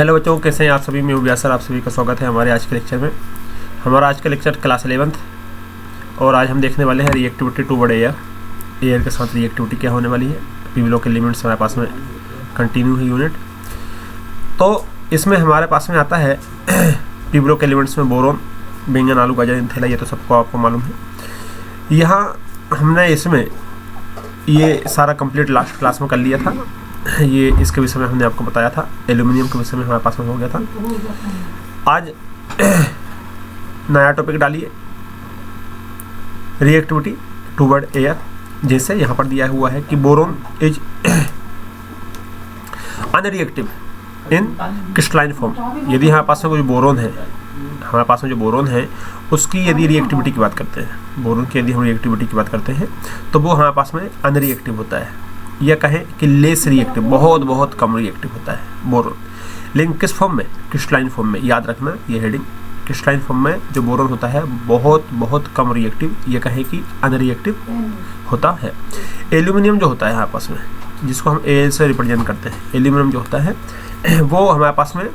Hello बच्चों, कैसे हैं आप सभी। मैं व्यास सर, आप सभी का स्वागत है हमारे आज के लेक्चर में। हमारा आज का लेक्चर क्लास 11th और आज हम देखने वाले हैं रिएक्टिविटी टूवर्ड एयर के साथ रिएक्टिविटी क्या होने वाली है। पी ब्लॉक एलिमेंट्स हमारे पास में कंटिन्यू है यूनिट। तो इसमें हमारे पास में आता है पी ब्लॉक एलिमेंट्स में बोरोन, बेंगन, आलू, गाजर, इंथेला, ये तो सबको आपको मालूम है। यहाँ हमने इसमें ये सारा कंप्लीट लास्ट क्लास में कर लिया था। ये इसके विषय में हमने आपको बताया था, एल्यूमिनियम के विषय में हमारे पास में हो गया था। आज नया टॉपिक डालिए, रिएक्टिविटी टूवर्ड एयर। जैसे यहाँ पर दिया हुआ है कि boron is unreactive in crystalline form. यदि हमारे पास में कोई बोरोन है, हमारे पास में जो बोरोन है उसकी यदि रिएक्टिविटी की बात करते हैं, बोरोन की यदि हम रिएक्टिविटी की बात करते हैं तो वो हमारे पास में अनरिएक्टिव होता है, या कहें कि लेस रिएक्टिव, बहुत बहुत कम रिएक्टिव होता है बोरोन। लेकिन किस फॉर्म में? क्रिस्टलाइन फॉर्म में। याद रखना ये हेडिंग, क्रिस्टलाइन फॉर्म में जो बोरोन होता है बहुत बहुत कम रिएक्टिव, ये कहें कि अनरिएक्टिव होता है। एल्यूमिनियम जो होता है हमारे पास में, जिसको हम ए से रिप्रेजेंट करते हैं, एल्यूमिनियम जो होता है वो हमारे पास में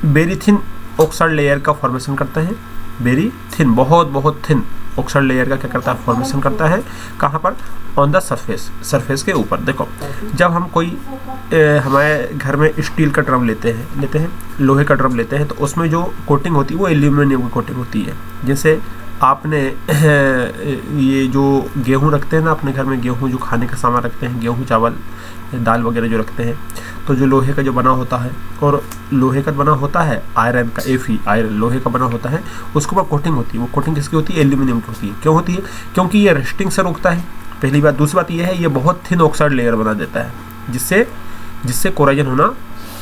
वेरी थिन ऑक्साइड लेयर का फॉर्मेशन करता है। वेरी थिन, बहुत बहुत थिन ऑक्साइड लेयर का क्या करता है? फॉर्मेशन करता है। कहाँ पर? ऑन द सरफेस के ऊपर। देखो, जब हम कोई हमारे घर में स्टील का ड्रम लेते हैं, लोहे का ड्रम लेते हैं, तो उसमें जो कोटिंग होती है वो एल्यूमिनियम की कोटिंग होती है। जैसे आपने ये जो गेहूँ रखते हैं ना अपने घर में, गेहूँ जो खाने का सामान रखते हैं, गेहूँ, चावल, दाल वगैरह जो रखते हैं, तो जो लोहे का जो बना होता है, और लोहे का बना होता है आयरन का, आयरन लोहे का बना होता है, उसके ऊपर कोटिंग होती है। वो कोटिंग किसकी होती है? एल्यूमिनियम की होती है। क्यों होती है? क्योंकि ये रस्टिंग से रोकता है, पहली बात। दूसरी बात ये है, ये बहुत थिन ऑक्साइड लेयर बना देता है, जिससे कोराजन होना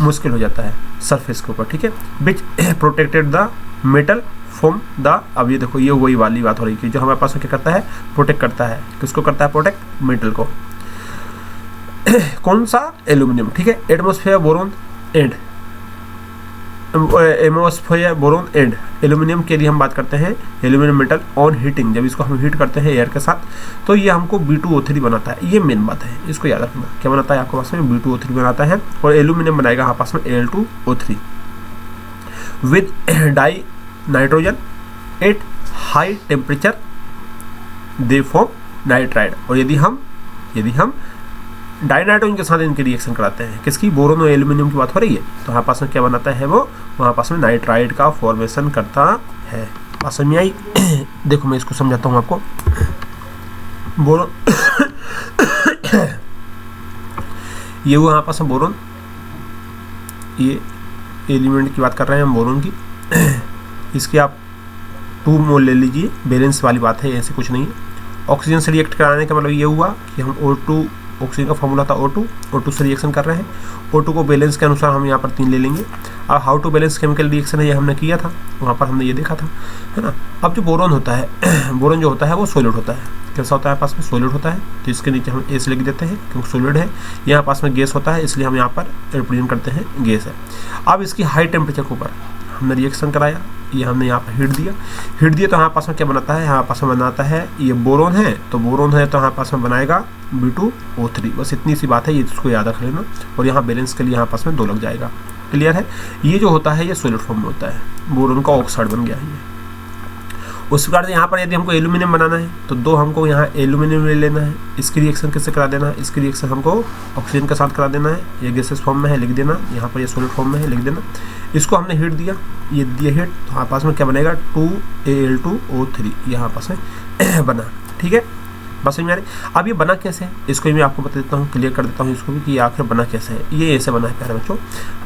मुश्किल हो जाता है सरफेस के ऊपर, ठीक है। Which protected the metal from the, अब ये देखो, ये वही वाली बात हो रही है, जो हमारे पास में क्या करता है? प्रोटेक्ट करता है। किसको करता है? प्रोटेक्ट मेटल को। कौन सा? एल्यूमिनियम, ठीक है। Atmosphere boron and, atmosphere boron and aluminium के लिए हम बात करते हैं। एल्यूमिनियम मेटल ऑन हीटिंग, जब इसको हम हीट करते हैं एयर के साथ, तो ये हमको B2O3 बनाता है। ये मेन बात है, इसको याद रखना। क्या बनाता है आपके पास में? B2O3 बनाता है। और एल्यूमिनियम बनाएगा हमारे पास में Al2O3 with die nitrogen at high temperature they form nitride. और यदि हम डाई नाइट्रोजन के साथ इनकी रिएक्शन कराते हैं, किसकी? बोरोन और एल्यूमिनियम की बात हो रही है, तो हमारे पास में क्या बनाता है? वो वहाँ पास में नाइट्राइड का फॉर्मेशन करता है। बात समझ में आई? देखो मैं इसको समझाता हूँ आपको। बोरोन ये हुआ हमारे पास में बोरोन, ये एलिमेंट की बात कर रहे हैं हम बोरोन की। इसकी आप 2 मोल ले लीजिए, बैलेंस वाली बात है, ऐसे कुछ नहीं है। ऑक्सीजन से रिएक्ट कराने का मतलब ये हुआ कि हम O2, ऑक्सीजन का फॉर्मूला था O2 से रिएक्शन कर रहे हैं। O2 को बैलेंस के अनुसार हम यहाँ पर 3 ले लेंगे। अब how to balance chemical reaction है, ये हमने किया था, वहाँ पर हमने ये देखा था, है ना। अब जो बोरोन होता है, बोरोन जो होता है वो सॉलिड होता है। कैसा होता है? पास में सॉलिड होता है, तो इसके नीचे हम एस लिख देते हैं क्योंकि सॉलिड है। यहाँ पास में गैस होता है, इसलिए हम यहाँ पर रिप्रेजेंट करते हैं गैस है। अब इसकी हाई टेम्परेचर के ऊपर हमने रिएक्शन कराया, ये हमने यहाँ पर हीट दिया तो हमारे पास में क्या बनाता है? हमारे पास में बनाता है, ये बोरोन है, तो बोरोन है तो हमारे पास में बनाएगा B2O3। बस इतनी सी बात है, ये इसको याद रख लेना। और यहाँ बैलेंस के लिए हमारे पास में 2 लग जाएगा। क्लियर है? ये जो होता है ये सॉलिड फॉर्म में होता है, बोरोन का ऑक्साइड बन गया ये। उस प्रकार से यहाँ पर यदि हमको एल्यूमिनियम बनाना है तो 2 हमको यहाँ एल्यूमिनियम ले लेना है। इसकी रिएक्शन किससे करा देना है? इसकी रिएक्शन हमको ऑक्सीजन के साथ करा देना है। ये गैसेस फॉर्म में है, लिख देना। यहाँ पर ये सॉलिड फॉर्म में है, लिख देना। इसको हमने हीट दिया, ये दिया हीट, तो हमारे पास में क्या बनेगा? 2Al2O3 यहाँ पास में बना, ठीक है। बस समझ में आ रही? अब ये बना कैसे है इसको मैं आपको बता देता हूँ, क्लियर कर देता हूँ इसको भी कि ये आखिर बना कैसे है। ये ऐसे बना है प्यारे बच्चों।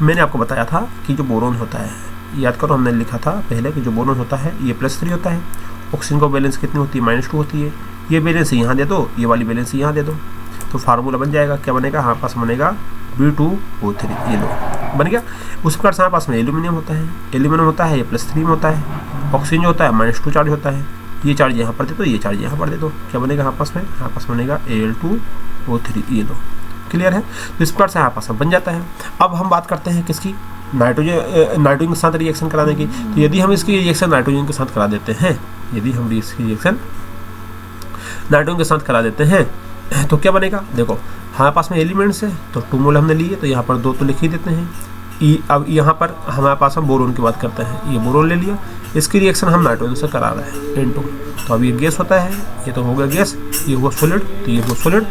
मैंने आपको बताया था कि जो बोरोन होता है, याद करो हमने लिखा था पहले कि जो बोरोन होता है ये +3 होता है। ऑक्सीजन को बैलेंस कितनी होती है? -2 होती है। ये बैलेंस यहाँ दे दो, ये वाली बैलेंस यहाँ दे दो, तो फार्मूला बन जाएगा। क्या बनेगा? हमारे पास बनेगा B2O3, ये लो बन गया। उस प्रकार से हमारे पास में एल्यूमिनियम होता है, ये +3 में होता है। ऑक्सीजन जो होता है -2 चार्ज होता है, ये चार्ज यहाँ पर दे दो, ये चार्ज यहाँ पर दे दो। क्या बनेगा हमारे पास में? हमारे पास बनेगा Al2O3, ये लो। क्लियर है? तो इस प्रकार से हमारे पास बन जाता है। अब हम बात करते हैं किसकी? नाइट्रोजन के साथ रिएक्शन कराने की। तो यदि हम इसकी रिएक्शन नाइट्रोजन के साथ करा देते हैं, नाइट्रोजन के साथ करा देते हैं तो क्या बनेगा? देखो हमारे पास में एलिमेंट्स है, तो 2 मोल हमने लिए, तो यहाँ पर 2 तो लिख ही देते हैं। अब यहाँ पर हमारे पास हम बोरोन की बात करते हैं, ये बोरोन ले लिया, इसकी रिएक्शन हम नाइट्रोजन से करा रहे हैं N2, तो अब ये गैस होता है, ये तो हो गया गैस, ये हुआ सॉलिड, तो ये हुआ सॉलिड।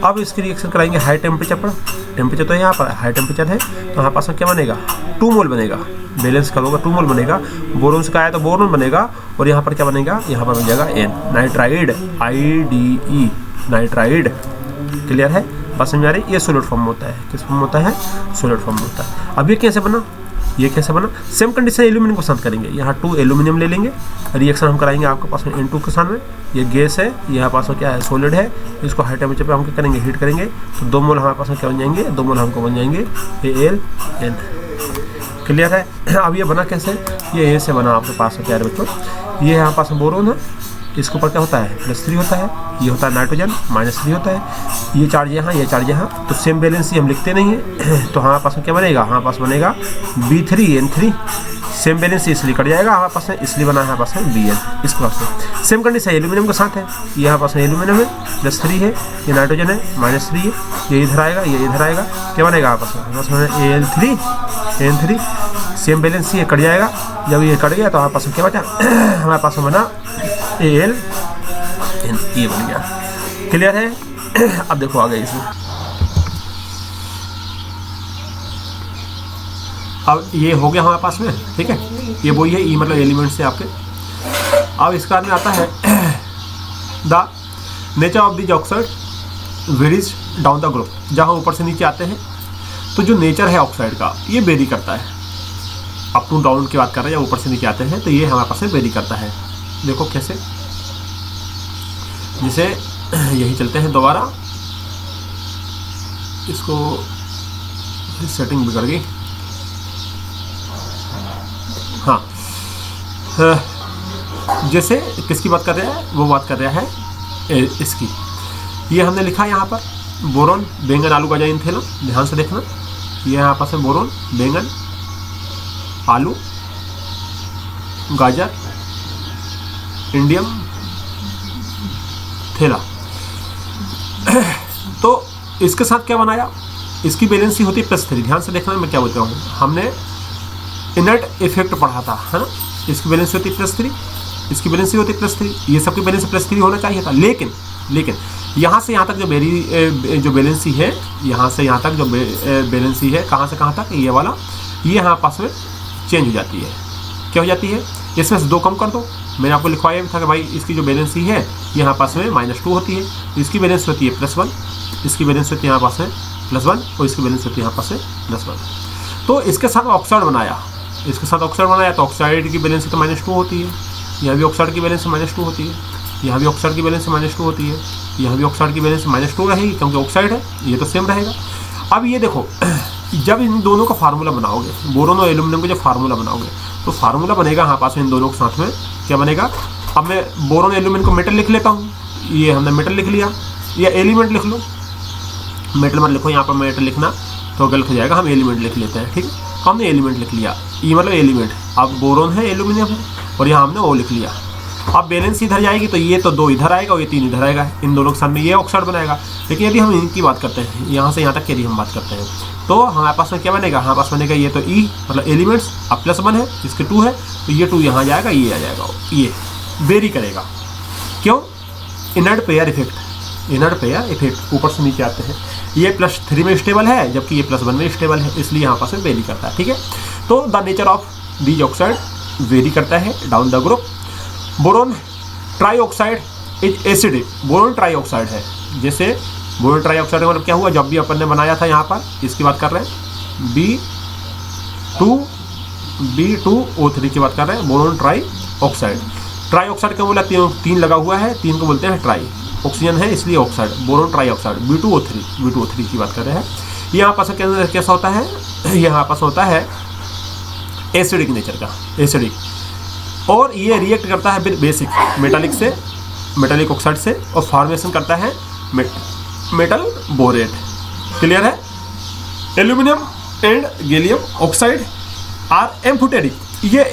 अब इसकी रिएक्शन कराएंगे हाई टेम्परेचर पर, टेम्परेचर तो यहाँ पर हाई टेम्परेचर है, तो हमारे पास में क्या बनेगा 2 मोल बनेगा, बैलेंस करोगे 2 मोल बनेगा, बोरोन से कहा है तो बोरोन बनेगा, और यहाँ पर क्या बनेगा, यहाँ पर बन जाएगा N, nitride, IDE, nitride. Clear है, बात समझ आ रही। ये सॉलिड फॉर्म होता है, किस फॉर्म होता है, सॉलिड फॉर्म होता है। अब ये कैसे बना, ये कैसे बना, सेम कंडीशन एल्यूमिनियम को साथ करेंगे, यहाँ 2 एल्यूमिनियम ले लेंगे, रिएक्शन हम कराएंगे आपके पास में N2 के साथ में, ये गैस है, यहाँ पास में क्या है सॉलिड है, इसको हाई टेम्परेचर पे हम क्या करेंगे, हीट करेंगे, तो 2 मोल हमारे पास में क्या बन जाएंगे, 2 मोल हमको बन जाएंगे AlN। क्लियर है। अब ये बना कैसे, ये से बना आपके पास में क्या है बच्चों, ये यहाँ पास में बोरोन है, इसके ऊपर क्या होता है +3 होता है, ये होता है नाइट्रोजन -3 होता है, ये चार्ज यहाँ, ये चार्ज यहाँ, तो सेम बैलेंस ही हम लिखते नहीं है, तो हमारे पास में क्या बनेगा, हमारे पास बनेगा B3N3, सेम बैलेंस इसलिए कट जाएगा हमारे पास में, इसलिए बना है हमारे पास में Bn। इस प्रकार से सेम कंडीशन एल्यूमिनियम के साथ है, ये हमारे पास में एल्यूमिनियम है +3 है, ये नाइट्रोजन है -3 है, ये इधर आएगा, ये इधर आएगा, क्या बनेगा हमारे पास में Al3N3, सेम बैलेंस ये कट जाएगा, जब ये कट गया तो हमारे पास में क्या बचा, हमारे पास में बना AlN, ये बन गया। क्लियर है। अब देखो आगे इसमें, अब ये हो गया हमारे पास में, ठीक है, ये वही है, ई मतलब एलिमेंट से आपके। अब इसके बाद में आता है the nature of this oxide varies down the group, जहाँ ऊपर से नीचे आते हैं तो जो नेचर है ऑक्साइड का ये वेरी करता है, अप टू डाउन की बात कर रहे हैं, या ऊपर से नीचे आते हैं तो ये हमारे पास में वेरी करता है। देखो कैसे, जैसे यही चलते हैं दोबारा, इसको सेटिंग बिगड़ गई, हाँ, जैसे किसकी बात कर रहा है, वो बात कर रहा है इसकी, ये हमने लिखा यहाँ पर बोरोन, बैंगन, आलू, गाजर, इनथेलम, ध्यान से देखना, ये यहाँ पास है बोरोन, बैंगन, आलू, गाजर, इंडियम, थेला। तो इसके साथ क्या बनाया, इसकी बैलेंसी होती है +3, ध्यान से देखना मैं क्या बोलता हूँ, हमने इनर्ट इफेक्ट पढ़ा था, है ना, इसकी बैलेंसी होती है +3, इसकी बैलेंसी होती है +3, ये सबकी बैलेंसी +3 होना चाहिए था, लेकिन यहाँ से यहाँ तक जो बैलेंसी है, यहाँ से यहाँ तक जो बैलेंसी है, कहाँ से कहाँ तक, ये वाला, ये यहाँ पास में चेंज हो जाती है, क्या हो जाती है, इसमें से 2 कम कर दो, मैंने आपको लिखवाया भी था कि भाई इसकी जो बैलेंसी है यहाँ पास में -2 होती है, इसकी बैलेंस होती है +1, इसकी बैलेंस होती है यहाँ पास में +1, और इसकी बैलेंस होती है यहाँ पास में +1। तो इसके साथ ऑक्साइड बनाया, इसके साथ ऑक्साइड बनाया, तो ऑक्साइड की बैलेंसी तो -2 होती है, यहाँ भी ऑक्साइड की बैलेंस -2 होती है, यहाँ भी ऑक्साइड की बैलेंस -2 होती है, यहाँ भी ऑक्साइड की बैलेंस -2 रहेगी, क्योंकि ऑक्साइड है, ये तो सेम रहेगा। अब ये देखो, जब इन दोनों का फार्मूला बनाओगे, बोरोन और एल्यूमिनियम का जब फार्मूला बनाओगे, तो फार्मूला बनेगा यहाँ पास में इन दोनों के साथ में क्या बनेगा। अब मैं बोरोन एल्यूमिनियम को मेटल लिख लेता हूँ, ये हमने मेटल लिख लिया, या एलिमेंट लिख लो, मेटल मत लिखो, यहाँ पर मेटल लिखना तो गलत हो जाएगा, हम एलिमेंट लिख लेते हैं, ठीक है, हमने एलिमेंट लिख लिया, ये मतलब एलिमेंट, अब बोरोन है, एल्यूमिनियम है, और यहाँ हमने वो लिख लिया। अब बैलेंस इधर जाएगी तो ये तो 2 इधर आएगा और ये 3 इधर आएगा, इन दोनों के साथ में ये ऑक्साइड बनाएगा। लेकिन यदि हम इनकी बात करते हैं, यहाँ से यहाँ तक यदि हम बात करते हैं, तो हमारे पास में क्या बनेगा, हमारे पास बनेगा ये तो ई मतलब एलिमेंट्स, अब +1 है, इसके 2 है, तो ये 2 यहाँ जाएगा, ये आ जाएगा, ये वेरी करेगा, क्यों, inert pair effect, inert pair effect, ऊपर से नीचे आते हैं, ये +3 में स्टेबल है, जबकि ये +1 में स्टेबल है, इसलिए यहाँ पास में वेरी करता है, ठीक है। तो the nature of these oxide very करता है down the group. Boron trioxide is acidic, boron trioxide है, जैसे बोरोन ट्राईऑक्साइड मतलब क्या हुआ, जब भी अपन ने बनाया था यहाँ पर, इसकी बात कर रहे हैं, B2O3 की बात कर रहे हैं, बोरोन ट्राईऑक्साइड। ट्राईऑक्साइड क्या बोला, 3 लगा हुआ है, 3 को बोलते हैं ट्राई, ऑक्सीजन है इसलिए ऑक्साइड, बोरोन ट्राईऑक्साइड, B2O3 की बात कर रहे हैं। यहाँ पास कैसा होता है, यहाँ पास होता है एसिडिक नेचर का, एसिडिक, और ये रिएक्ट करता है विद बेसिक मेटालिक से, मेटालिक ऑक्साइड से, और फॉर्मेशन करता है मेटल बोरेट। क्लियर है। Aluminium and gallium oxide are amphoteric, ये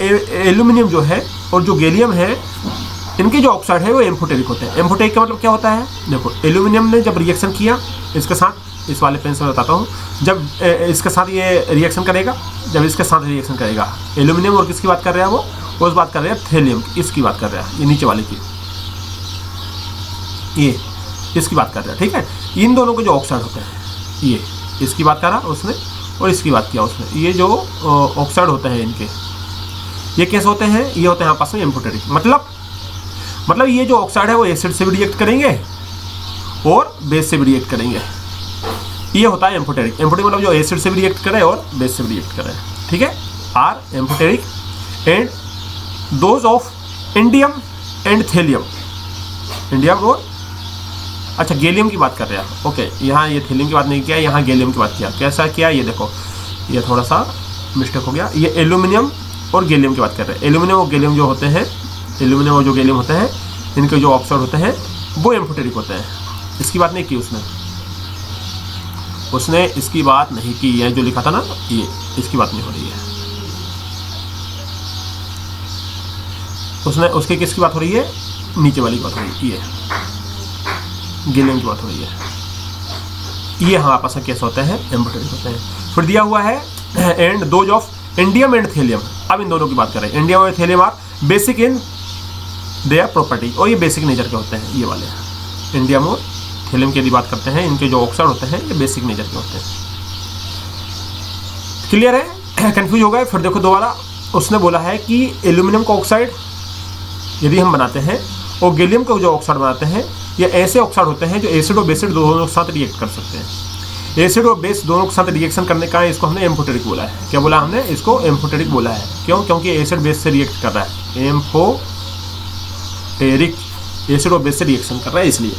एल्यूमिनियम जो है और जो गैलियम है, इनके जो ऑक्साइड है वो एम्फोटेरिक होते हैं। एम्फोटेरिक का मतलब क्या होता है, देखो एल्यूमिनियम ने जब रिएक्शन किया इसके साथ इस वाले पेन से मैं बताता हूँ। जब इसके साथ ये रिएक्शन करेगा, जब इसके साथ रिएक्शन करेगा, एल्यूमिनियम और किसकी बात कर रहे हैं वो उस बात कर रहे हैं थेलियम, इसकी बात कर रहे हैं, ये नीचे वाले की, ये इसकी बात कर रहे हैं, ठीक है। इन दोनों के जो ऑक्साइड होते हैं, ये इसकी बात करा उसने और इसकी बात किया उसने, ये जो ऑक्साइड होते हैं इनके, ये कैसे होते हैं, ये होते हैं आपस में एम्फोटेरिक। मतलब ये जो ऑक्साइड है वो एसिड से भी रिएक्ट करेंगे और बेस से भी रिएक्ट करेंगे, ये होता है एम्फोटेरिक। एम्फोटेरिक मतलब जो एसिड से भी रिएक्ट करे और बेस से भी रिएक्ट करे, ठीक है। Are amphoteric and those of indium and thallium, indium और अच्छा गैलियम की बात कर रहे हैं, ओके। यहाँ ये थेलियम की बात नहीं किया, यहाँ गैलियम की बात किया। कैसा किया, ये देखो, ये थोड़ा सा मिस्टेक हो गया, ये एल्यूमिनियम और गैलियम की बात कर रहे हैं। एल्यूमिनियम और गैलियम जो होते हैं, एल्यूमिनियम और जो गैलियम होते हैं, इनके जो ऑक्साइड होते हैं वो एम्फोटेरिक होते हैं। इसकी बात नहीं की उसने इसकी बात नहीं की है, जो लिखा था ना, ये इसकी बात नहीं हो रही है। उसके किसकी बात हो रही है, नीचे वाली की बात हो रही है, ये गैलियम की बात हो रही है। ये हमारे पास कैसे होते हैं, एम्फोटेरिक होते हैं। फिर दिया हुआ है and those of indium and thallium. अब इन दोनों की बात करें, इंडियम और thallium are basic in their property, और ये बेसिक नेचर के होते हैं, ये वाले इंडियम और थेलियम की यदि बात करते हैं, इनके जो ऑक्साइड होते हैं ये बेसिक नेचर के होते हैं। क्लियर है, कंफ्यूज हो गए। फिर देखो दोबारा, उसने बोला है कि एल्यूमिनियम का ऑक्साइड यदि हम बनाते हैं और गैलियम का जो ऑक्साइड बनाते हैं, ये ऐसे ऑक्साइड होते हैं जो एसिड और बेसिड दोनों के साथ रिएक्ट कर सकते हैं। एसिड और बेस दोनों के साथ रिएक्शन करने का इसको हमने एम्फोटेरिक बोला है। क्या बोला हमने, इसको एम्फोटेरिक बोला है। क्यों, क्योंकि एसिड बेस से रिएक्ट कर रहा है, एम्फोटेरिक, एसिड और बेस से रिएक्शन कर रहा है इसलिए।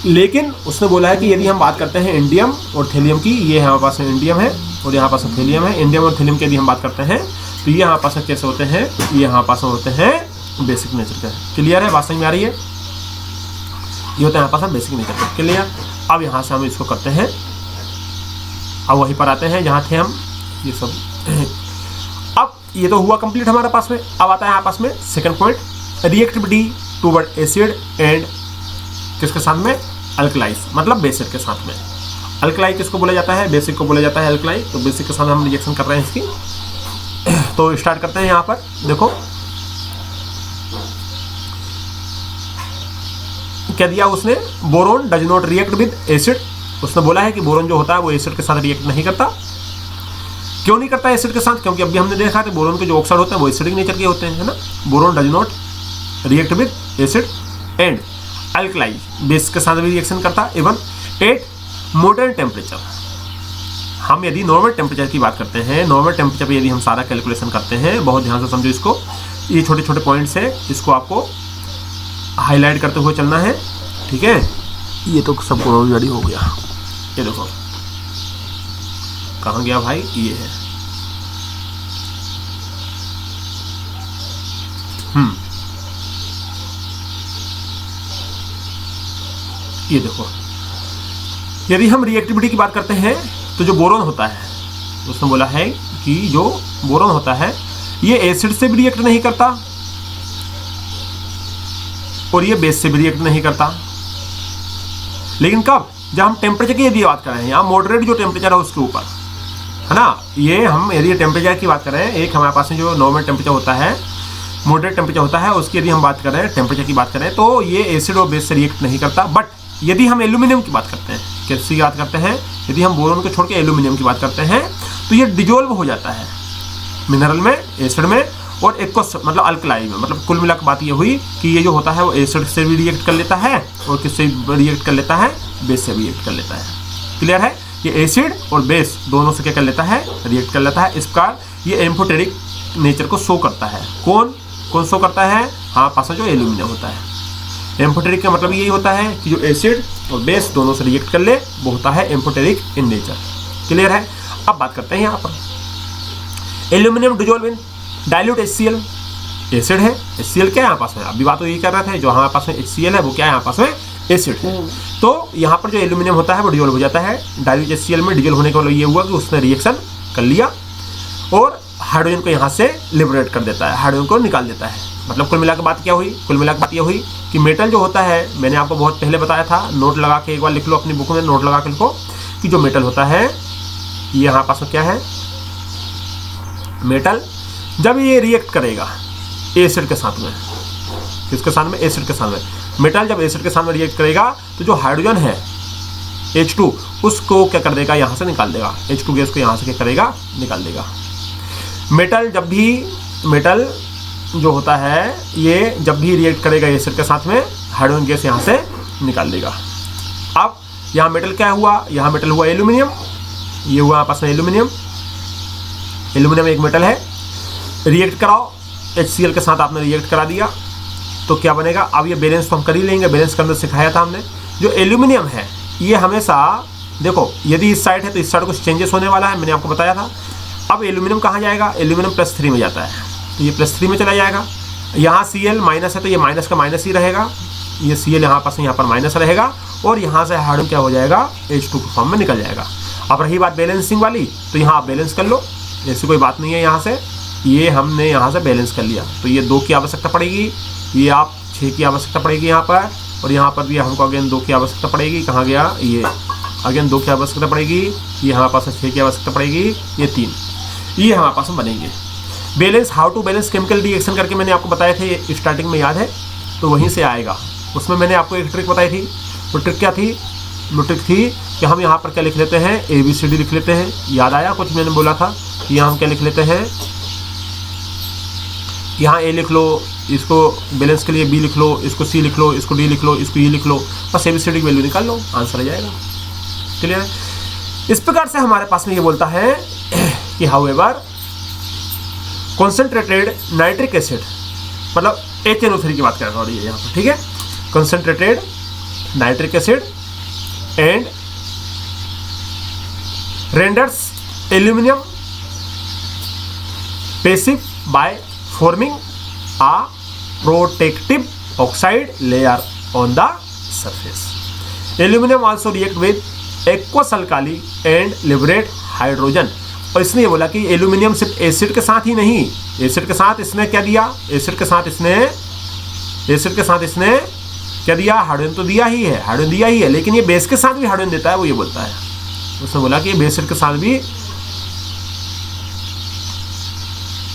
लेकिन उसने बोला है कि यदि हम बात करते हैं इंडियम और थेलियम की, ये हमारे पास में इंडियम है और यहाँ पास में थेलियम है, इंडियम और थेलियम की यदि हम बात करते हैं तो ये यहाँ पास में कैसे होते हैं, ये यहाँ पास में होते हैं बेसिक नेचर का। क्लियर है, बात समझ में आ रही है, ये होता है यहाँ पास में बेसिक नेचर का। क्लियर। अब यहाँ से हम इसको करते हैं, अब वहीं पर आते हैं जहाँ थे हम, ये सब। अब ये तो हुआ कंप्लीट हमारे पास में। अब आता है यहाँ पास में second point, reactivity toward acid and किसके साथ में, अल्कलाइज, मतलब बेसिक के साथ में। अल्कलाई किसको बोला जाता है, बेसिक को बोला जाता है अल्कलाई। तो बेसिक के साथ हम रिएक्शन कर रहे हैं इसकी। तो स्टार्ट करते हैं। यहाँ पर देखो क्या दिया उसने, boron does not react with acid. उसने बोला है कि बोरोन जो होता है वो एसिड के साथ रिएक्ट नहीं करता। क्यों नहीं करता एसिड के साथ, क्योंकि अभी हमने देखा था बोरोन के जो ऑक्साइड होते हैं वो एसिडिक नेचर के होते हैं, है ना। Boron does not react with acid and alkali, base के साथ भी रिएक्शन करता इवन एट मॉडर्न टेम्परेचर। हम यदि नॉर्मल टेम्परेचर की बात करते हैं, नॉर्मल टेम्परेचर पे यदि हम सारा कैलकुलेशन करते हैं, बहुत ध्यान से समझो इसको, ये छोटे छोटे पॉइंट्स है, इसको आपको हाईलाइट करते हुए चलना है, ठीक है। ये तो सबको ऑलरेडी हो गया, ये देखो कहाँ गया भाई, ये है। ये देखो, यदि हम रिएक्टिविटी की बात करते हैं तो जो बोरोन होता है, उसने बोला है कि जो बोरोन होता है ये एसिड से भी रिएक्ट नहीं करता और ये बेस से भी रिएक्ट नहीं करता। लेकिन कब, जब हम टेम्परेचर की यदि बात कर रहे हैं, यहाँ मॉडरेट जो टेम्परेचर है उसके ऊपर, है ना। ये हम यदि टेम्परेचर की बात कर रहे हैं, एक हमारे पास में जो नॉर्मल टेम्परेचर होता है, मॉडरेट टेम्परेचर होता है, उसकी यदि हम बात कर रहे हैं, टेम्परेचर की बात कर रहे हैं, तो ये एसिड और बेस से रिएक्ट नहीं करता। बट यदि हम एल्यूमिनियम की बात करते हैं, किसकी बात करते हैं, यदि हम बोरोन को छोड़ के एल्यूमिनियम की बात करते हैं, तो ये डिजोल्व हो जाता है मिनरल में, एसिड में और एक्वस मतलब अल्कलाई में। मतलब कुल मिलाकर बात ये हुई कि ये जो होता है वो एसिड से भी रिएक्ट कर लेता है और किससे रिएक्ट कर लेता है, बेस से भी रिएक्ट कर लेता है। क्लियर है, ये एसिड और बेस दोनों से क्या कर लेता है, रिएक्ट कर लेता है। इस प्रकार ये एम्फोटेरिक नेचर को शो करता है। कौन कौन शो करता है, हाँ पास जो एल्यूमिनियम होता है। एम्फोटेरिक का मतलब यही होता है कि जो एसिड और बेस दोनों से रिएक्ट कर ले, वो होता है एम्फोटेरिक इन नेचर। क्लियर है। अब बात करते हैं यहाँ पर aluminium dissolve in dilute HCl, acid है, HCl क्या है यहाँ पास में, अभी बात तो यही कर रहे थे, जो हमारे पास में HCl है वो क्या है, यहाँ पास में एसिड है। तो यहाँ पर जो एल्यूमिनियम होता है वो डिजोल्व हो जाता है डाइल्यूट HCl में। डिजोल्व होने का मतलब ये हुआ कि उसने रिएक्शन कर लिया और हाइड्रोजन को यहाँ से लिबरेट कर देता है, हाइड्रोजन को निकाल देता है। मतलब कुल मिलाकर बात क्या हुई, कुल मिलाकर बात ये हुई कि मेटल जो होता है, मैंने आपको बहुत पहले बताया था, नोट लगा के एक बार लिख लो अपनी बुक में, नोट लगा के लिखो की जो मेटल होता है, ये यहाँ पास में क्या है, मेटल, जब ये रिएक्ट करेगा एसिड के साथ में, किसके साथ में, एसिड के साथ में, मेटल जब एसिड के साथ में रिएक्ट करेगा तो जो हाइड्रोजन है H2 उसको क्या कर देगा, यहाँ से निकाल देगा, H2 गैस को यहाँ से क्या करेगा, निकाल देगा। मेटल जब भी, मेटल जो होता है ये जब भी रिएक्ट करेगा एसिड के साथ में, हाइड्रोजन गैस यहाँ से निकाल देगा। अब यहाँ मेटल क्या हुआ, यहाँ मेटल हुआ एल्यूमिनियम, ये हुआ आपस में एल्यूमिनियम, एल्यूमिनियम एक मेटल है, रिएक्ट कराओ HCl के साथ, आपने रिएक्ट करा दिया तो क्या बनेगा। अब ये बैलेंस तो हम कर ही लेंगे, बैलेंस के अंदर सिखाया था हमने। जो एल्यूमिनियम है ये हमेशा देखो, यदि इस साइड है तो इस साइड कुछ चेंजेस होने वाला है, मैंने आपको बताया था। अब एल्यूमिनियम कहाँ जाएगा, एल्यूमिनियम +3 में जाता है, तो ये +3 में चला जाएगा। यहाँ Cl माइनस है तो ये माइनस का माइनस ही रहेगा, ये Cl यहाँ पास यहाँ पर माइनस रहेगा, और यहाँ से हाइड्रोजन क्या हो जाएगा, H2 के फॉर्म में निकल जाएगा। अब रही बात बैलेंसिंग वाली, तो यहाँ आप बैलेंस कर लो, ऐसी कोई बात नहीं है। यहाँ से ये हमने यहाँ से बैलेंस कर लिया, तो ये 2 की आवश्यकता पड़ेगी, ये आप 6 की आवश्यकता पड़ेगी यहाँ पर, और यहाँ पर भी हमको अगेन 2 की आवश्यकता पड़ेगी। कहाँ गया ये, अगेन 2 की आवश्यकता पड़ेगी, ये हमारे पास 6 की आवश्यकता पड़ेगी, ये 3, ये हमारे पास में बनेंगे। Balance, how to balance chemical reaction करके मैंने आपको बताए थे स्टार्टिंग में, याद है, तो वहीं से आएगा। उसमें मैंने आपको एक ट्रिक बताई थी, वो ट्रिक क्या थी, वो ट्रिक थी कि हम यहाँ पर क्या लिख लेते हैं, ABCD लिख लेते हैं। याद आया कुछ मैंने बोला था, यहाँ हम क्या लिख लेते हैं, यहाँ A लिख लो, इसको बैलेंस के लिए B लिख लो, इसको C लिख लो, इसको D लिख लो, इसको E लिख लो, बस ABCD की वैल्यू निकाल लो, आंसर आ जाएगा। क्लियर है। इस प्रकार से हमारे पास में ये बोलता है कि हाउएवर कॉन्सेंट्रेटेड नाइट्रिक एसिड, मतलब HNO3 की बात कर रही है यहाँ पर, ठीक है, concentrated nitric acid and renders aluminium passive by forming a protective oxide layer on the surface. Aluminum also react with aqueous alkali and liberate hydrogen. और इसने ये बोला कि एल्यूमिनियम सिर्फ एसिड के साथ ही नहीं, एसिड के साथ इसने क्या दिया, एसिड के साथ इसने क्या दिया, हाइड्रोजन तो दिया ही है, हाइड्रोजन दिया ही है, लेकिन ये बेस के साथ भी हाइड्रोजन देता है, वो ये बोलता है। उसने बोला कि बेसिड के साथ भी,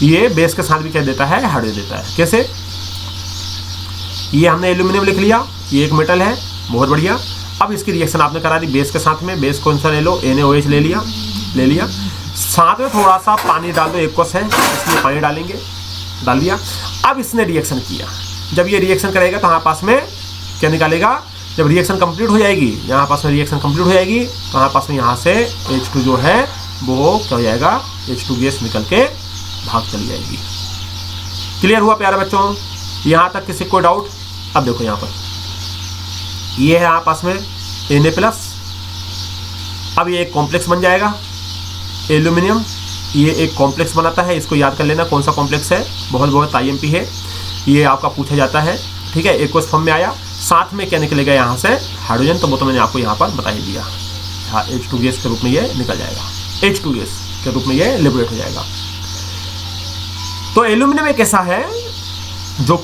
ये बेस के साथ भी क्या देता है, हाइड्रोजन देता है। कैसे, ये हमने एल्यूमिनियम लिख लिया, ये एक मेटल है, बहुत बढ़िया। अब इसकी रिएक्शन आपने करा दी बेस के साथ में, बेस कौन सा ले लो, NaOH ले लिया, साथ में थोड़ा सा पानी डाल दो, एक्वस है इसलिए पानी डालेंगे, डाल दिया। अब इसने रिएक्शन किया, जब ये रिएक्शन करेगा तो हमारे पास में क्या निकालेगा, जब रिएक्शन कंप्लीट हो जाएगी, यहाँ पास में रिएक्शन कंप्लीट हो जाएगी तो हमारे पास में यहाँ से H2 जो है वो क्या हो जाएगा, H2 गैस निकल के भाग चली जाएगी। क्लियर हुआ प्यारे बच्चों, यहाँ तक किसी को डाउट। अब देखो यहाँ पर ये है आपस में Na+, अब ये एक कॉम्प्लेक्स बन जाएगा, एल्यूमिनियम ये एक कॉम्प्लेक्स बनाता है, इसको याद कर लेना कौन सा कॉम्प्लेक्स है, बहुत IMP है, ये आपका पूछा जाता है, ठीक है। एक्वस फॉर्म में आया, साथ में क्या निकलेगा यहाँ से, हाइड्रोजन, तो वो तो मैंने आपको यहाँ पर बता ही दिया, हाँ H2 गैस के रूप में ये निकल जाएगा, H2 गैस के रूप में ये लिबरेट हो जाएगा। तो एल्यूमिनियम एक ऐसा है जो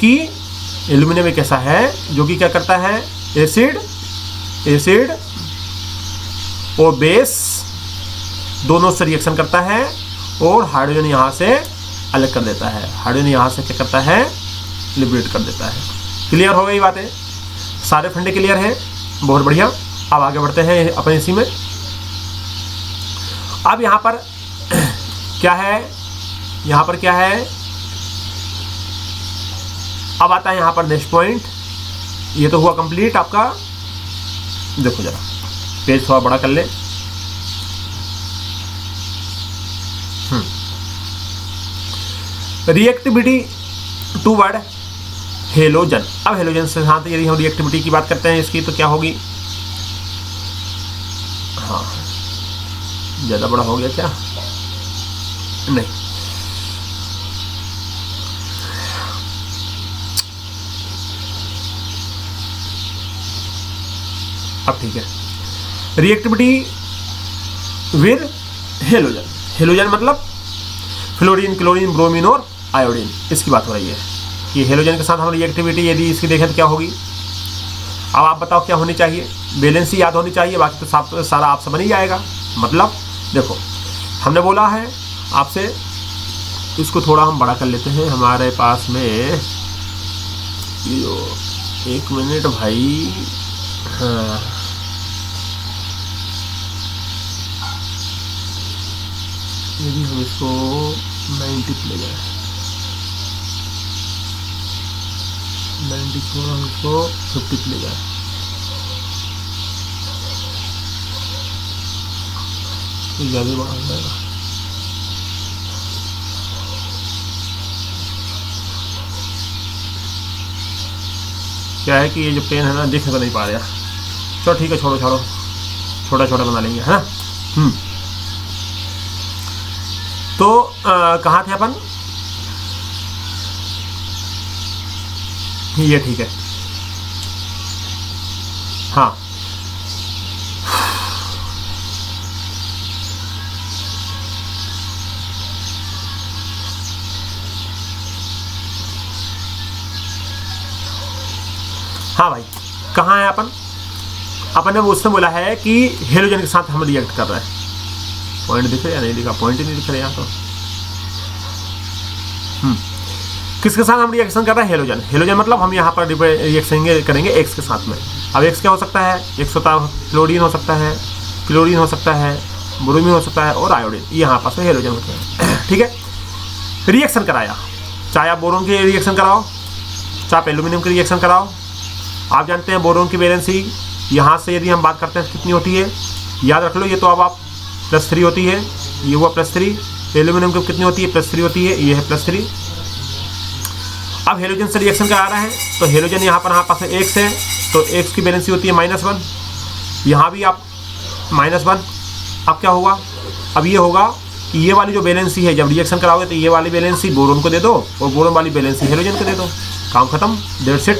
कि क्या करता है, एसिड और बेस दोनों से रिएक्शन करता है और हाइड्रोजन यहाँ से अलग कर देता है, हाइड्रोजन यहाँ से क्या करता है, लिबरेट कर देता है। क्लियर हो गई बातें, सारे फंडे क्लियर हैं, बहुत बढ़िया। अब आगे बढ़ते हैं अपने इसी में। अब यहाँ पर क्या है, अब आता है यहाँ पर नेक्स्ट पॉइंट। ये तो हुआ कंप्लीट आपका, देखो जरा पेज थोड़ा बड़ा कर ले। Reactivity toward halogen. अब हेलोजन से साथ यदि हम रिएक्टिविटी की बात करते हैं इसकी, तो क्या होगी, हाँ ज़्यादा बड़ा हो गया क्या, नहीं, अब ठीक है। रिएक्टिविटी विद हेलोजन, हेलोजन मतलब फ्लोरीन, क्लोरीन, ब्रोमीन और आयोडीन, इसकी बात हो रही है कि हेलोजन के साथ हम रिएक्टिविटी यदि इसकी देखें तो क्या होगी। अब आप बताओ क्या होनी चाहिए, वैलेंसी याद होनी चाहिए, बाकी तो सारा आपसे बन ही जाएगा। मतलब देखो हमने बोला है आपसे, इसको थोड़ा हम बड़ा कर लेते हैं। हमारे पास में ये 1 मिनट भाई, हाँ यदि हम इसको 90 ले जाए, 90 को हम इसको 50 ले जाए, तो ज़्यादा बड़ा हो जाएगा। क्या है कि ये जो पेन है ना दिख तो नहीं पा रहा। चलो ठीक है, छोड़ो छोटा छोटा बना लेंगे, है ना। तो कहाँ थे अपन, ये ठीक है। हाँ हाँ भाई, कहाँ है अपन ने उसने बोला है कि हेलोजन के साथ हम रिएक्ट कर रहे हैं। पॉइंट दिख रहा है या नहीं दिखा, पॉइंट ही नहीं दिख रहा यहाँ तो। किसके साथ हम रिएक्शन कर रहे हैं, हेलोजन मतलब हम यहाँ पर रिएक्शन करेंगे एक्स के साथ में। अब एक्स क्या हो सकता है, एक्स होता है फ्लोरीन हो सकता है, क्लोरीन हो सकता है, ब्रोमीन हो सकता है और आयोडीन, यहाँ पास में हेलोजन होते हैं। ठीक है, रिएक्शन कराया, चाहे आप बोरोन की रिएक्शन कराओ, चाहे आप एल्यूमिनियम की रिएक्शन कराओ। आप जानते हैं बोरोन की वैलेंसी यहाँ से यदि हम बात करते हैं कितनी होती है, याद रख लो, ये तो अब आप +3 होती है, ये हुआ +3। एल्यूमिनियम की कितनी होती है, +3 होती है, ये है +3। अब हेलोजन से रिएक्शन करा रहा है, तो हेलोजन यहाँ पर हमारे पास x है, तो x की वैलेंसी होती है -1, यहाँ भी आप -1। अब क्या होगा, अब ये होगा कि ये वाली जो वैलेंसी है जब रिएक्शन कराओगे तो ये वाली वैलेंसी बोरोन को दे दो और बोरोन वाली वैलेंसी हेलोजन को दे दो, काम खत्म, दैट्स इट।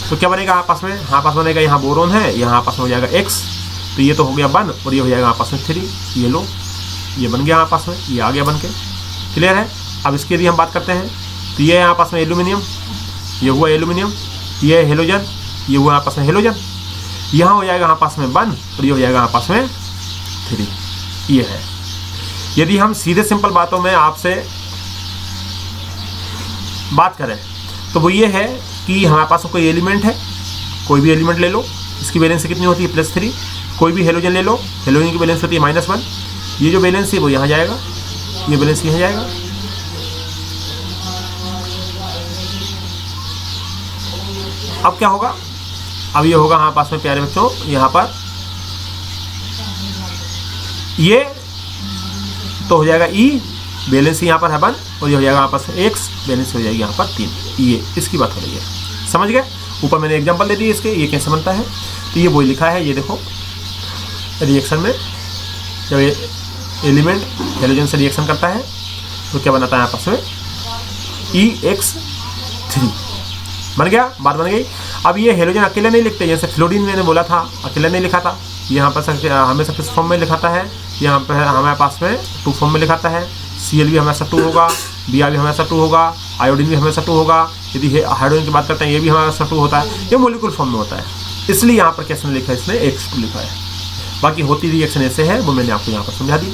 तो क्या बनेगा आपस में, पास बनेगा यहाँ बोरोन है, यहाँ आपस में हो जाएगा x, तो ये तो हो गया 1 और ये हो जाएगा आपस में 3। ये लो, ये बन गया आपस में, ये आ गया बन के, क्लियर है। अब इसकी यदि हम बात करते हैं तो ये है आपस में एल्यूमिनियम, ये हुआ एल्यूमिनियम, ये है हेलोजन, ये हुआ आपस में हेलोजन, यहाँ हो जाएगा आपस में 1 और ये हो जाएगा आपस में 3। ये है। यदि हम सीधे सिंपल बातों में आपसे बात करें तो वो ये है कि हमारे पास कोई एलिमेंट है, कोई भी एलिमेंट ले लो, इसकी वैलेंसी कितनी होती है +3। कोई भी हेलोजन ले लो, हेलोजन की वैलेंसी होती है -1, ये जो वैलेंसी वो यहाँ जाएगा, ये वैलेंसी यहाँ जाएगा। अब क्या होगा, अब ये होगा हमारे पास में प्यारे बच्चों, यहाँ पर ये तो हो जाएगा E, वैलेंसी यहाँ पर है 1 और ये हो जाएगा आपस में x, वैलेंसी हो जाएगी यहाँ पर 3। ये इसकी बात हो रही है, समझ गए। ऊपर मैंने एग्जांपल दे दी इसके, ये कैसे बनता है, तो ये वही लिखा है, ये देखो रिएक्शन में जब ये एलिमेंट हेलोजन से रिएक्शन करता है तो क्या बनाता है आपस में EX3, बन गया, बात बन गई। अब ये हेलोजन अकेले नहीं लिखते, जैसे फ्लोरीन मैंने बोला था अकेले नहीं लिखा था, यहाँ पर हमेशा किस फॉर्म में लिखाता है, यहाँ पर हमारे पास में 2 फॉर्म में लिखाता है। Cl भी हमेशा 2 होगा, Br भी हमेशा 2 होगा, आयोडीन भी हमेशा 2 होगा। यदि हाइड्रोजन की बात करते हैं ये भी हमेशा 2 होता है, ये मोलिकुल फॉर्म में होता है, इसलिए यहाँ पर कैसे लिखा है, इसमें X2 लिखा है। बाकी होती रिएक्शन ऐसे है, वो मैंने आपको यहाँ पर समझा दी।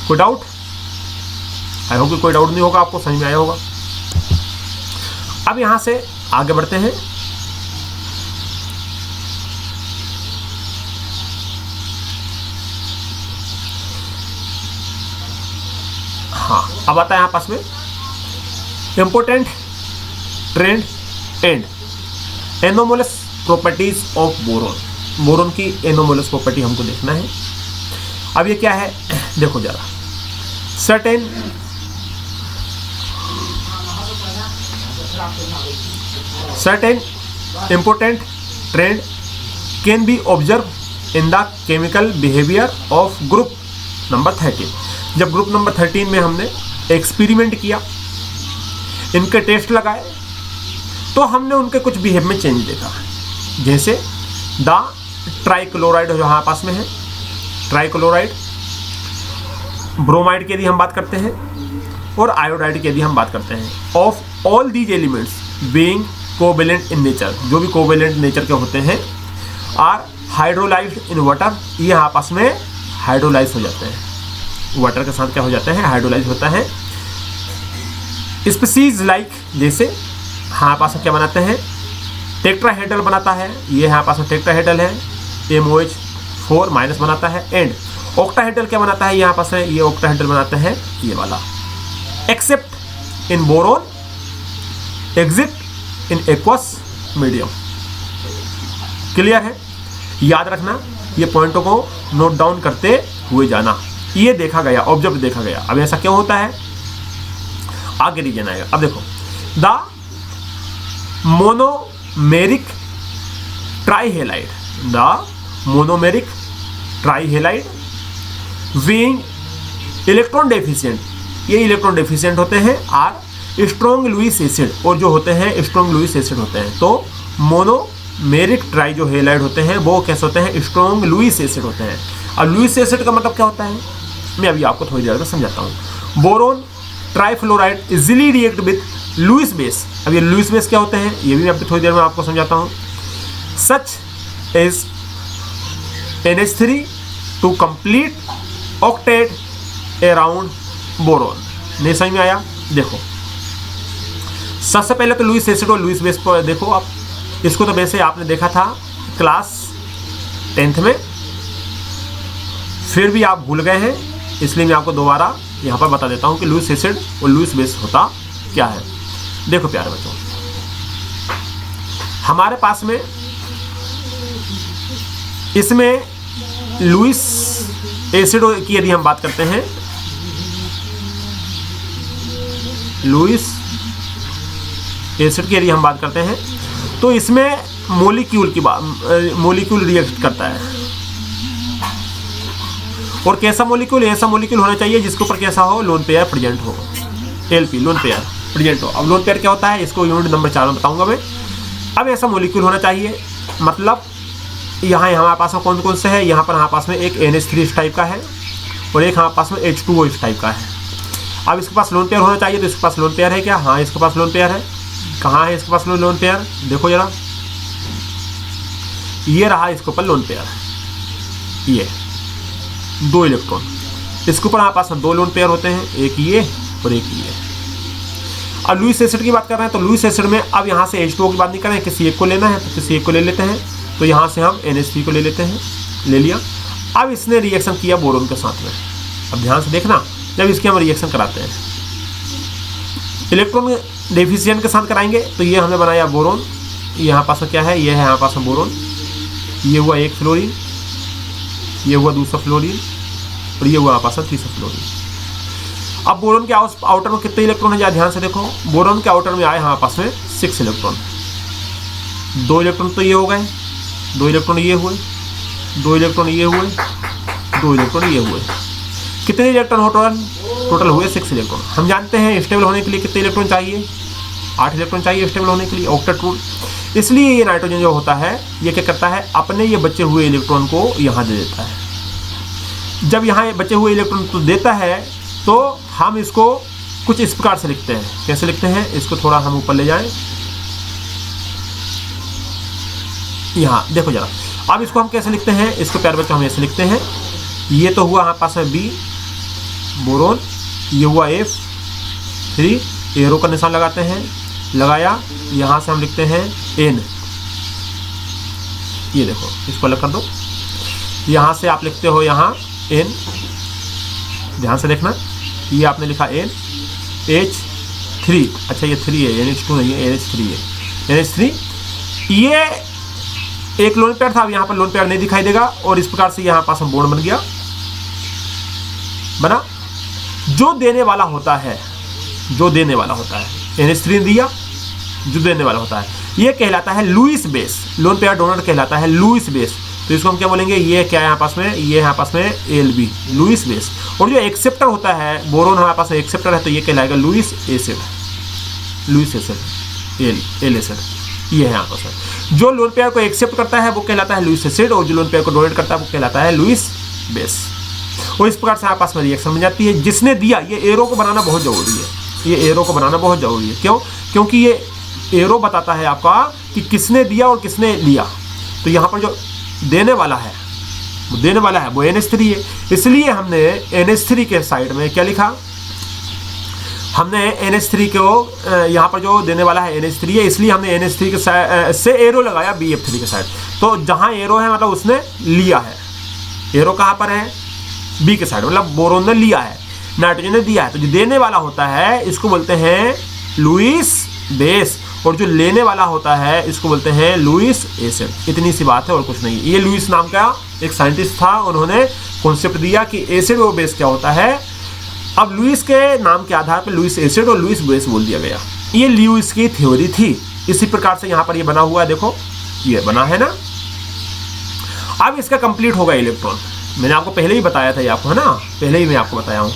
कोई डाउट, आई होप कि कोई डाउट नहीं होगा, आपको समझ में आया होगा। अब यहाँ से आगे बढ़ते हैं। हाँ, अब आता है यहाँ पास में important trend and anomalous properties of boron. Boron की एनोमोलस प्रॉपर्टी हमको देखना है। अब ये क्या है, देखो जरा, certain important trend can be observed in the chemical behavior of group number 13। जब ग्रुप नंबर 13 में हमने एक्सपेरिमेंट किया, इनके टेस्ट लगाए, तो हमने उनके कुछ बिहेव में चेंज देखा। जैसे द ट्राइक्लोराइड जो हमारे पास में है, ट्राइक्लोराइड, ब्रोमाइड की यदि हम बात करते हैं और आयोडाइड की यदि हम बात करते हैं, of all these elements being covalent in nature, जो भी कोवेलेंट नेचर के होते हैं, आर हाइड्रोलाइज्ड इन वाटर, ये आपस में हाइड्रोलाइज हो जाते हैं, वाटर के साथ क्या हो जाते हैं, हाइड्रोलाइज होता है। स्पीसीज लाइक जैसे हाँ आपस में क्या बनाते हैं, टेट्राहेड्रल बनाता है, ये यहाँ पास में टेट्राहेड्रल है, MOH4 माइनस बनाता है। एंड ऑक्टाहेड्रल क्या बनाता है, यहाँ पास है ये ऑक्टाहेड्रल बनाते हैं ये वाला। Accept in boron, exit in aqueous medium. Clear है, याद रखना, ये पॉइंटों को नोट डाउन करते हुए जाना। ये देखा गया, ऑब्जर्व देखा गया। अब ऐसा क्यों होता है, आगे रीजन आएगा। अब देखो, the monomeric ट्राइहेलाइड, the monomeric ट्राइहेलाइड being electron deficient, ये इलेक्ट्रॉन डेफिशिएंट होते हैं। आर स्ट्रॉन्ग लुईस एसिड, और जो होते हैं स्ट्रॉन्ग लुईस एसिड होते हैं। तो मोनोमेरिक ट्राई जो हेलाइड होते हैं वो कैसे होते हैं, स्ट्रॉन्ग लुईस एसिड होते हैं। अब लुईस एसिड का मतलब क्या होता है, मैं अभी आपको थोड़ी देर में समझाता हूँ। Boron trifluoride easily react with Lewis base. अब ये लुईस बेस क्या होते हैं, ये भी मैं अभी थोड़ी देर में आपको समझाता हूँ। Such is NH3 to complete octet around boron. नहीं समझ में आया, देखो सबसे पहले तो लुईस एसिड और लुईस बेस पर देखो आप, इसको तो वैसे आपने देखा था क्लास 10th में, फिर भी आप भूल गए हैं, इसलिए मैं आपको दोबारा यहाँ पर बता देता हूँ कि लुईस एसिड और लुईस बेस होता क्या है। देखो प्यारे बच्चों, हमारे पास में इसमें लुईस एसिड की यदि हम बात करते हैं, लुईस एसिड की यदि हम बात करते हैं तो इसमें मोलिक्यूल की बात, मोलिक्यूल रिएक्ट करता है। और कैसा मोलिक्यूल, ऐसा मोलिक्यूल होना चाहिए जिसके ऊपर कैसा हो, लोन पेयर प्रेजेंट हो, LP लोन पेयर प्रेजेंट हो। अब लोन पेयर क्या होता है, इसको यूनिट नंबर 4 में बताऊंगा मैं। अब ऐसा मोलिक्यूल होना चाहिए, मतलब यहाँ हमारे पास में कौन कौन से है, यहाँ पर हमारे पास में एक NH3 इस टाइप का है और एक हमारे पास में H2O इस टाइप का है। अब इसके पास लोन पेयर होना चाहिए, तो इसके पास लोन पेयर है क्या, हाँ इसके पास लोन पेयर है। कहाँ है इसके पास लोन पेयर, देखो जरा, ये रहा इसके ऊपर लोन पेयर, ये 2 इलेक्ट्रॉन, इसके ऊपर हमारे पास में 2 लोन पेयर होते हैं, एक ये और एक ये। अब लुईस एसिड की बात कर रहे हैं, तो लुईस एसिड में अब यहाँ से H2O की बात नहीं कर रहे हैं, किसी एक को लेना है तो किसी एक को ले लेते हैं, तो यहाँ से हम NH3 को ले लेते हैं, ले लिया। अब इसने रिएक्शन किया बोरोन के साथ में। अब ध्यान से देखना, जब इसके हम रिएक्शन कराते हैं इलेक्ट्रॉन डेफिशिएंट के साथ कराएंगे, तो ये हमने बनाया बोरोन, यहाँ पास में क्या है, ये है यहाँ पास में बोरोन, ये हुआ एक फ्लोरीन, ये हुआ दूसरा फ्लोरीन और ये हुआ यहाँ पास में तीसरा फ्लोरीन। अब बोरोन के आउटर में कितने इलेक्ट्रॉन है, ध्यान से देखो, बोरोन के आउटर में आए हमारे पास में 6 इलेक्ट्रॉन, 2 इलेक्ट्रॉन तो ये हो गए, 2 इलेक्ट्रॉन ये हुए, 2 इलेक्ट्रॉन ये हुए, 2 इलेक्ट्रॉन ये हुए। कितने इलेक्ट्रॉन हो टोटल हुए 6 इलेक्ट्रॉन। हम जानते हैं स्टेबल होने के लिए कितने इलेक्ट्रॉन चाहिए, 8 इलेक्ट्रॉन चाहिए स्टेबल होने के लिए, ऑक्टेट रूल। इसलिए ये नाइट्रोजन जो होता है ये क्या करता है, अपने ये बचे हुए इलेक्ट्रॉन को यहाँ दे देता है। जब यहाँ बचे हुए इलेक्ट्रॉन तो देता है, तो हम इसको कुछ इस प्रकार से लिखते हैं। कैसे लिखते हैं, इसको थोड़ा हम ऊपर ले जाएं, यहाँ देखो जरा। अब इसको हम कैसे लिखते हैं, इसको प्यारे बच्चों हम ऐसे लिखते हैं, ये तो हुआ हमारे पास में B बोरोन, ये हुआ F3, एरो का निशान लगाते हैं, लगाया, यहाँ से हम लिखते हैं N, ये देखो इसको अलग कर दो, यहाँ से आप लिखते हो यहाँ N, ध्यान से देखना, ये आपने लिखा N H3, अच्छा ये 3 है, NH2 नहीं है, NH3 है, NH3। ये एक लोन पेयर था, अब यहाँ पर लोन पेयर नहीं दिखाई देगा, और इस प्रकार से यहाँ पास हम बॉन्ड बन गया, बना। जो देने वाला होता है, जो देने वाला होता है, NH3 दिया, जो देने वाला होता है, ये कहलाता है Lewis base, lone pair donor कहलाता है लुईस बेस। तो इसको हम क्या बोलेंगे, ये क्या है यहाँ पास में, ये यहाँ पास में LB लुईस बेस। और जो एक्सेप्टर होता है, बोरोन हमारे पास एक्सेप्टर है, तो ये कहलाएगा Lewis acid, Lewis acid, L acid, ये है यहाँ पास। जो लोन पेयर को एक्सेप्ट करता है वो कहलाता है लुईस एसिड, और जो लोन पेयर को डोनेट करता है वो कहलाता है लुईस बेस। और इस प्रकार से हमारे पास में रिएक्शन बन जाती है। जिसने दिया, ये एरो को बनाना बहुत जरूरी है, ये एरो को बनाना बहुत जरूरी है। क्यों, क्योंकि ये एरो बताता है आपका कि किसने दिया और किसने लिया। तो यहाँ पर जो देने वाला है वो NH3 है, इसलिए हमने NH3 के साइड में क्या लिखा, हमने NH3 को यहाँ पर जो देने वाला है NH3 है, इसलिए हमने NH3 के से एरो लगाया BF3 के साइड। तो जहाँ एरो है मतलब उसने लिया है, एरो कहाँ पर है, बी के साइड, मतलब बोरोन ने लिया है, नाइट्रोजन ने दिया है। तो जो देने वाला होता है इसको बोलते हैं लुईस बेस, और जो लेने वाला होता है इसको बोलते हैं लुईस एसिड। इतनी सी बात है और कुछ नहीं। ये लुईस नाम का एक साइंटिस्ट था, उन्होंने कॉन्सेप्ट दिया कि एसिड और बेस क्या होता है। अब लुईस के नाम के आधार पर लुईस एसिड और लुईस बेस बोल दिया गया। ये लुईस की थ्योरी थी। इसी प्रकार से यहाँ पर ये बना हुआ है, देखो ये बना है ना। अब इसका कंप्लीट होगा इलेक्ट्रॉन, मैंने आपको पहले ही बताया था, ये आपको है ना, पहले ही मैं आपको बताया हूँ।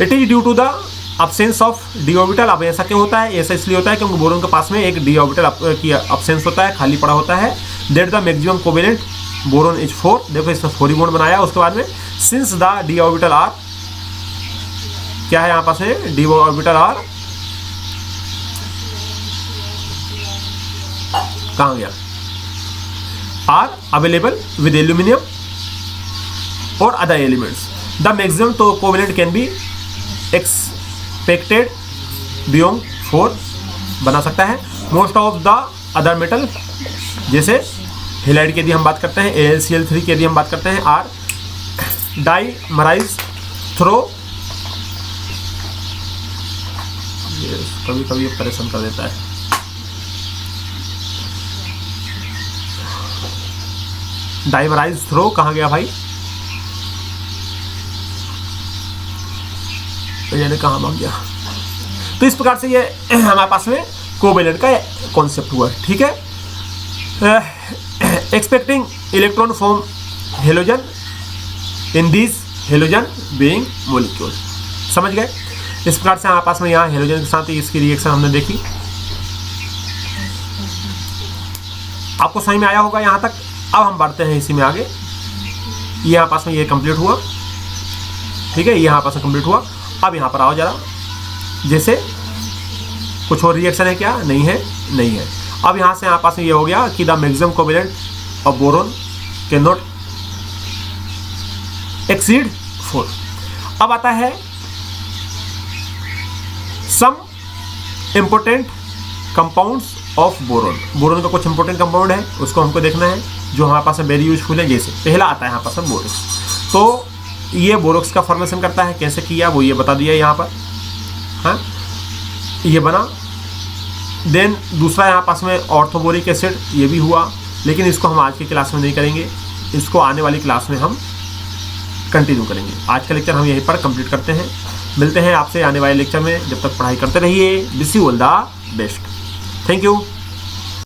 It is due to the absence of d orbital. अब ऐसा क्यों होता है, ऐसा इसलिए होता है क्योंकि बोरोन के पास में एक डी ऑर्बिटल की अब्सेंस होता है, खाली पड़ा होता है। That the maximum covalent boron is 4। देखो इसने 4 बॉन्ड बनाया। उसके बाद में since the d orbital are, क्या है यहाँ पास है, डी ऑर्बिटल आर कहाँ गया, आर अवेलेबल विद एल्यूमिनियम और अदर एलिमेंट्स, द मैक्सिमम तो covalent can be expected beyond 4 बना सकता है। Most of the other metal, जैसे हेलाइड की यदि हम बात करते हैं, AlCl3 की यदि हम बात करते हैं, आर डाइमराइज थ्रो, कभी कभी ये परेशान कर देता है। डाइमराइज थ्रो कहाँ गया भाई, तो यानी कहाँ भाग गया। तो इस प्रकार से ये हमारे पास में कोवेलेंट का कॉन्सेप्ट हुआ, ठीक है। Expecting electron from halogen in this halogen being molecule, समझ गए। इस प्रकार से हमारे पास में यहाँ हेलोजन के साथ इसकी रिएक्शन हमने देखी, आपको समझ में आया होगा यहाँ तक। अब हम बढ़ते हैं इसी में आगे। ये यहाँ पास में ये कंप्लीट हुआ, ठीक है, ये यहाँ पास में कंप्लीट हुआ। अब यहाँ पर आओ जरा, जैसे कुछ और रिएक्शन है क्या, नहीं है, नहीं है। अब यहाँ से यहाँ पास में ये हो गया कि the maximum covalent of boron can not exceed 4। अब आता है some important compounds of boron. Boron का कुछ इंपोर्टेंट कंपाउंड है, उसको हमको देखना है, जो हमारे पास वेरी यूजफुल है। जैसे पहला आता है यहाँ पास बोरोक्स, तो ये बोरोक्स का फॉर्मेशन करता है, कैसे किया वो ये बता दिया यहाँ पर, हाँ ये बना। देन दूसरा यहाँ पास में ऑर्थोबोरिक एसिड, ये भी हुआ, लेकिन इसको हम आज की क्लास में नहीं करेंगे, इसको आने वाली क्लास में हम कंटिन्यू करेंगे। आज का लेक्चर हम यहीं पर कंप्लीट करते हैं, मिलते हैं आपसे आने वाले लेक्चर में। जब तक पढ़ाई करते रहिए, wish you all the best, thank you.